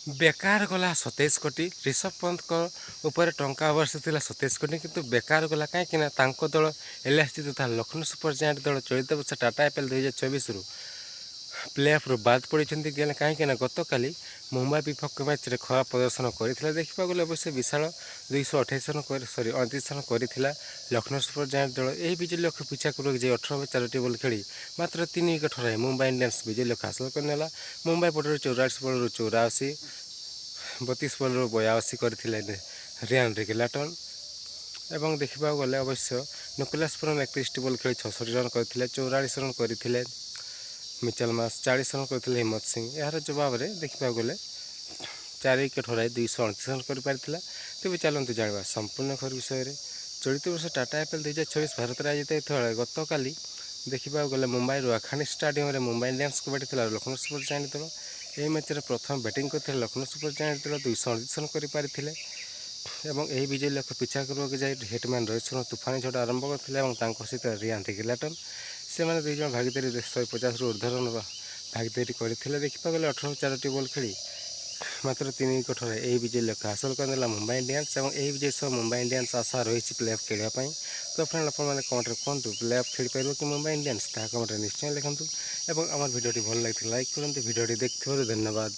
बेकार गला 27 कोटी ऋषभ पंत को ऊपर टंका बर्षिला 27 कोटी किंतु बेकार गला कहीं दल एलएसजी तथा लखनऊ सुपर जायंट दल चलित वर्ष टाटा आईपीएल 2024 रु प्ले अफ रु बाद पड़ी कहीं गत काली मुंबई विपक्ष मैच रे खराब प्रदर्शन करते देखा गले अवश्य विशाल 228 रन 29 रन कर लखनऊ सुपर जायंट दल यह विजय लक्ष्य पिछा कर 18 ओवर 4 बॉल खेली मात्र 3 विकेट हराई मुंबई इंडियंस विजय लक्ष्य हासिल करनेला। मुंबई पटर 44 बॉल 84 32 बॉल 82 करथिले रियान रिगलाटन एवं देखा गले अवश्य निकोलस पुरन 31 बॉल खेली 66 रन करथिले 44 रन करथिले मिचेल मास 40 रन करथिले हिम्मत सिंह यार जवाब रे देखा गले 4 विकेट हराई 238 रन कर पारिथिला। तेज चलते जाना संपूर्ण खबर विषय में चलित वर्ष टाटा आईपीएल 2024 भारत में आयोजित होता गत काली देखा गले मुंबई वाखानी स्टाडियम रे मुंबई इंडियंस को बैठी लखनऊ सुपर जायंट दल यही मैच रे प्रथम बैटिंग करते लखनऊ सुपर जायंट दल 238 रन कर यही विजय लक्ष्य पिछा करने जाए हिटमैन रोहित शर्मा तूफानी झड़ आरंभ करते सहित रियान रिगलाटन से मैंने दुईज भागीदारी 150 रु ऊर्ध रन भागीदारी करते देखा गले 18 4 बॉल खेली मात्र 3 विकेट हराई यही विजय लक्ष्य हासिल करदेला मुंबई इंडियंस और यही विजय सह मुंबई इंडियंस आशा रही प्ले अफ खेलवाई। तो फ्रेंड आपने कमेंट कहतु प्ले अफ खेल पार कि मुंबई इंडियंस कमेंट निश्चय लिखुँ और आम भिडियो भल लगी लाइक करूँ भिडियो देखिए धन्यवाद।